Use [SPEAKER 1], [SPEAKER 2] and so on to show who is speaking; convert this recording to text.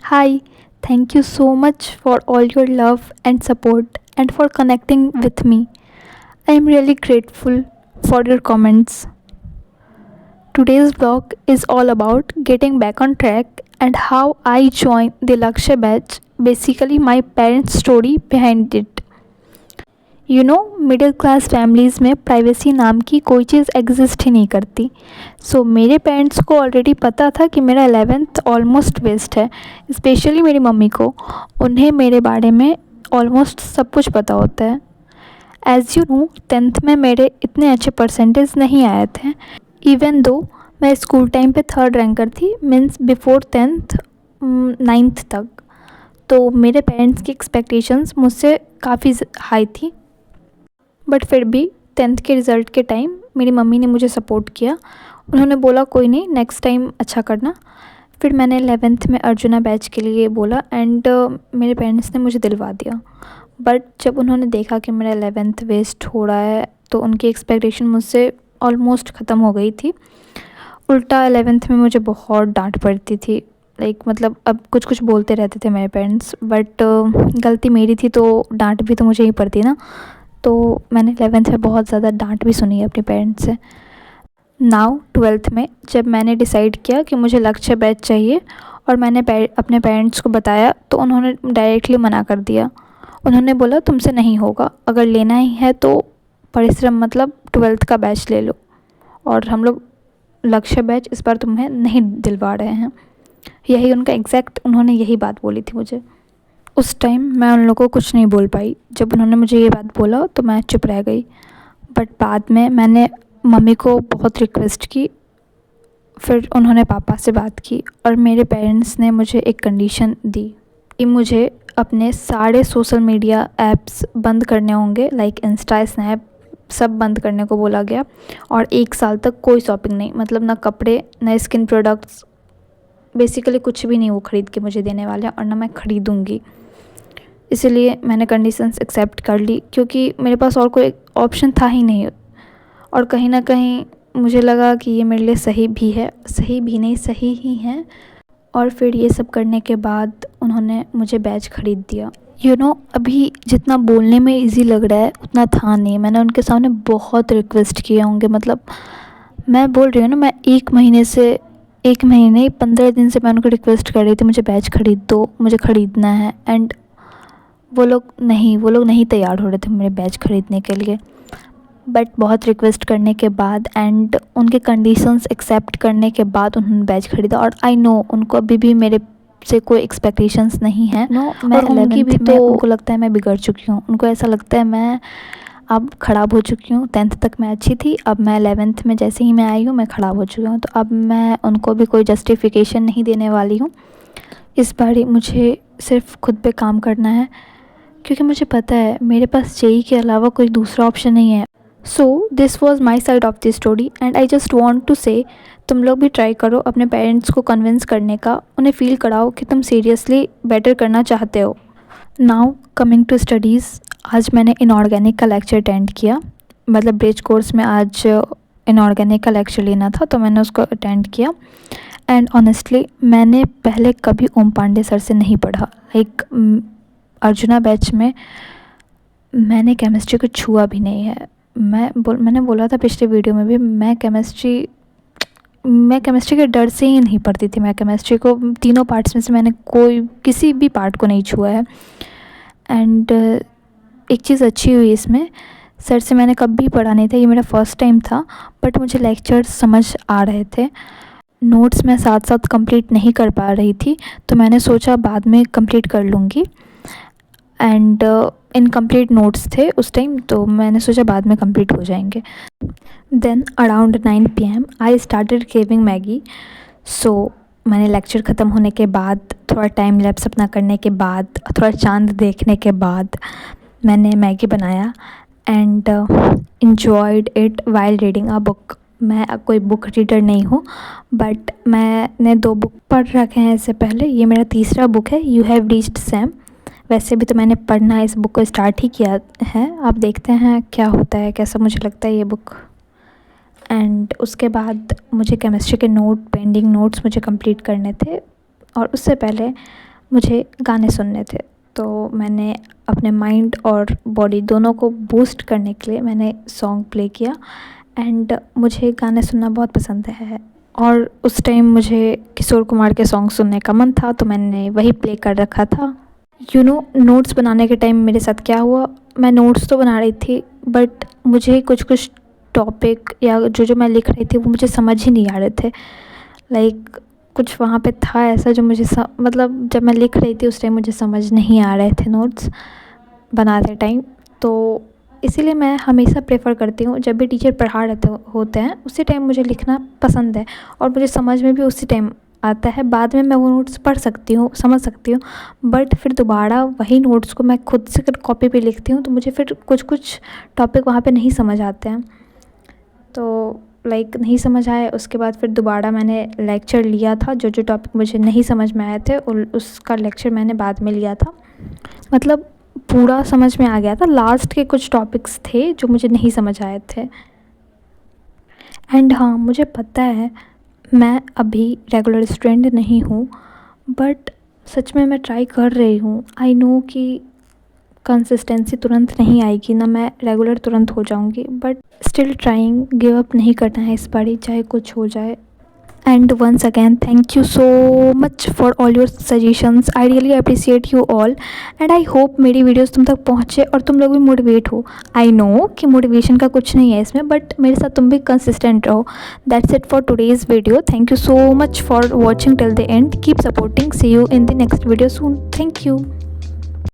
[SPEAKER 1] Hi, thank you so much for all your love and support and for connecting with me. I am really grateful for your comments. Today's vlog is all about getting back on track and how I joined the Lakshya batch, basically, my parents' story behind it. Middle class families में privacy नाम की कोई चीज़ exist ही नहीं करती। मेरे parents को already पता था कि मेरा 11th ऑलमोस्ट वेस्ट है। स्पेशली मेरी मम्मी को, उन्हें मेरे बारे में ऑलमोस्ट सब कुछ पता होता है। एज़ यू नो, 10th में मेरे इतने अच्छे परसेंटेज नहीं आए थे। इवन दो मैं स्कूल टाइम पे 3rd रैंकर थी, मीन्स बिफोर 10th 9th तक। तो मेरे पेरेंट्स की एक्सपेक्टेशंस मुझसे काफ़ी हाई थी, बट फिर भी 10th के रिज़ल्ट के टाइम मेरी मम्मी ने मुझे सपोर्ट किया। उन्होंने बोला कोई नहीं, नेक्स्ट टाइम अच्छा करना। फिर मैंने 11th में अर्जुना बैच के लिए बोला एंड मेरे पेरेंट्स ने मुझे दिलवा दिया। बट जब उन्होंने देखा कि मेरा 11th वेस्ट हो रहा है तो उनकी एक्सपेक्टेशन मुझसे ऑलमोस्ट ख़त्म हो गई थी। उल्टा 11th में मुझे बहुत डांट पड़ती थी। मतलब अब कुछ कुछ बोलते रहते थे मेरे पेरेंट्स, बट गलती मेरी थी तो डांट भी तो मुझे ही पड़ती ना। तो मैंने 11th में बहुत ज़्यादा डांट भी सुनी है अपने पेरेंट्स से। नाउ 12th में जब मैंने डिसाइड किया कि मुझे लक्ष्य बैच चाहिए और मैंने अपने पेरेंट्स को बताया तो उन्होंने डायरेक्टली मना कर दिया। उन्होंने बोला तुमसे नहीं होगा, अगर लेना ही है तो परिश्रम मतलब 12th का बैच ले लो, और हम लोग लक्ष्य बैच इस बार तुम्हें नहीं दिलवा रहे हैं। यही उनका एग्जैक्ट, उन्होंने यही बात बोली थी मुझे। उस टाइम मैं उन लोगों को कुछ नहीं बोल पाई। जब उन्होंने मुझे ये बात बोला तो मैं चुप रह गई। बट बाद में मैंने मम्मी को बहुत रिक्वेस्ट की, फिर उन्होंने पापा से बात की और मेरे पेरेंट्स ने मुझे एक कंडीशन दी कि मुझे अपने सारे सोशल मीडिया ऐप्स बंद करने होंगे, लाइक इंस्टा, स्नैप, सब बंद करने को बोला गया। और 1 साल तक कोई शॉपिंग नहीं, मतलब ना कपड़े ना स्किन प्रोडक्ट्स, बेसिकली कुछ भी नहीं वो ख़रीद के मुझे देने वाले हैं और ना मैं ख़रीदूँगी। इसीलिए मैंने कंडीशंस एक्सेप्ट कर ली, क्योंकि मेरे पास और कोई ऑप्शन था ही नहीं। और कहीं ना कहीं मुझे लगा कि ये मेरे लिए सही भी है, सही भी नहीं, सही ही है। और फिर ये सब करने के बाद उन्होंने मुझे बैच ख़रीद दिया। अभी जितना बोलने में इजी लग रहा है उतना था नहीं। मैंने उनके सामने बहुत रिक्वेस्ट किए होंगे, मतलब मैं बोल रही हूँ ना, मैं 1 महीने 15 दिन से मैं उनको रिक्वेस्ट कर रही थी मुझे बैच ख़रीद दो, मुझे ख़रीदना है। एंड वो लोग नहीं तैयार हो रहे थे मेरे बैच ख़रीदने के लिए। बट बहुत रिक्वेस्ट करने के बाद एंड उनके कंडीशंस एक्सेप्ट करने के बाद उन्होंने बैच ख़रीदा। और आई नो उनको अभी भी मेरे से कोई एक्सपेक्टेशंस नहीं है। मैं उनकी भी, तो उनको लगता है मैं बिगड़ चुकी हूँ। उनको ऐसा लगता है मैं अब ख़राब हो चुकी हूँ। 10th तक मैं अच्छी थी, अब मैं 11th में जैसे ही मैं आई हूँ मैं ख़राब हो चुकी हूँ। तो अब मैं उनको भी कोई जस्टिफिकेशन नहीं देने वाली हूँ। इस बार मुझे सिर्फ खुद पे काम करना है, क्योंकि मुझे पता है मेरे पास जेई के अलावा कोई दूसरा ऑप्शन नहीं है। So this was my side of the story and I just want to say, तुम लोग भी ट्राई करो अपने पेरेंट्स को कन्विंस करने का, उन्हें फ़ील कराओ कि तुम सीरियसली बेटर करना चाहते हो। नाउ कमिंग टू स्टडीज़, आज मैंने इनऑर्गेनिक का लेक्चर अटेंड किया। मतलब ब्रिज कोर्स में आज इनऑर्गेनिक का लेक्चर लेना था तो मैंने उसको अटेंड किया। एंड ऑनेस्टली मैंने पहले कभी ओम पांडे सर से नहीं पढ़ा। अर्जुना बैच में मैंने केमिस्ट्री को छुआ भी नहीं है। मैंने बोला था पिछले वीडियो में भी, मैं केमिस्ट्री के डर से ही नहीं पढ़ती थी। मैं केमिस्ट्री को तीनों पार्ट्स में से मैंने किसी भी पार्ट को नहीं छुआ है। एंड एक चीज़ अच्छी हुई इसमें, सर से मैंने कभी पढ़ा नहीं था, ये मेरा फर्स्ट टाइम था, बट मुझे लेक्चर्स समझ आ रहे थे। नोट्स मैं साथ साथ कंप्लीट नहीं कर पा रही थी तो मैंने सोचा बाद में कंप्लीट कर लूँगी। एंड इनकम्प्लीट नोट्स थे उस टाइम, तो मैंने सोचा बाद में कंप्लीट हो जाएंगे। Then around 9 PM I started craving Maggi. So मैंने लेक्चर ख़त्म होने के बाद, थोड़ा टाइम लैप्स अपना करने के बाद, थोड़ा चांद देखने के बाद मैंने मैगी बनाया and enjoyed it while reading a book. मैं कोई बुक रीडर नहीं हूँ, बट मैंने 2 बुक पढ़ रखे हैं इससे पहले। ये मेरा तीसरा बुक है, यू हैव रीच्ड सैम। वैसे भी तो मैंने पढ़ना इस बुक को स्टार्ट ही किया है, आप देखते हैं क्या होता है, कैसा मुझे लगता है ये बुक। एंड उसके बाद मुझे केमिस्ट्री के पेंडिंग नोट्स मुझे कंप्लीट करने थे। और उससे पहले मुझे गाने सुनने थे, तो मैंने अपने माइंड और बॉडी दोनों को बूस्ट करने के लिए मैंने सॉन्ग प्ले किया। एंड मुझे गाने सुनना बहुत पसंद है और उस टाइम मुझे किशोर कुमार के सॉन्ग सुनने का मन था, तो मैंने वही प्ले कर रखा था। नोट्स बनाने के टाइम मेरे साथ क्या हुआ, मैं नोट्स तो बना रही थी बट मुझे कुछ कुछ टॉपिक या जो मैं लिख रही थी वो मुझे समझ ही नहीं आ रहे थे। लाइक कुछ वहाँ पे था ऐसा जो मुझे मतलब जब मैं लिख रही थी उस टाइम मुझे समझ नहीं आ रहे थे नोट्स बनाते टाइम। तो इसीलिए मैं हमेशा प्रेफर करती हूँ जब भी टीचर पढ़ा रहे होते हैं उसी टाइम मुझे लिखना पसंद है और मुझे समझ में भी उसी टाइम आता है। बाद में मैं वो नोट्स पढ़ सकती हूँ, समझ सकती हूँ, बट फिर दोबारा वही नोट्स को मैं खुद से कॉपी पे लिखती हूँ तो मुझे फिर कुछ कुछ टॉपिक वहाँ पे नहीं समझ आते हैं। तो लाइक नहीं समझ आए, उसके बाद फिर दोबारा मैंने लेक्चर लिया था। जो जो टॉपिक मुझे नहीं समझ में आए थे उसका लेक्चर मैंने बाद में लिया था। मतलब पूरा समझ में आ गया था, लास्ट के कुछ टॉपिक्स थे जो मुझे नहीं समझ आए थे। एंड हाँ, मुझे पता है मैं अभी रेगुलर स्टूडेंट नहीं हूँ, बट सच में मैं ट्राई कर रही हूँ। आई नो कि कंसिस्टेंसी तुरंत नहीं आएगी, ना मैं रेगुलर तुरंत हो जाऊँगी, but still trying, give up नहीं करना है इस बारी, चाहे कुछ हो जाए। And once again thank you so much for all your suggestions, I really appreciate you all and I hope मेरी वीडियोस तुम तक पहुँचे और तुम लोग भी मोटिवेट हो। आई नो कि मोटिवेशन का कुछ नहीं है इसमें, बट मेरे साथ तुम भी कंसिस्टेंट रहो। That's it for today's video. Thank you so much for watching till the end, keep supporting, see you in the next video soon. Thank you.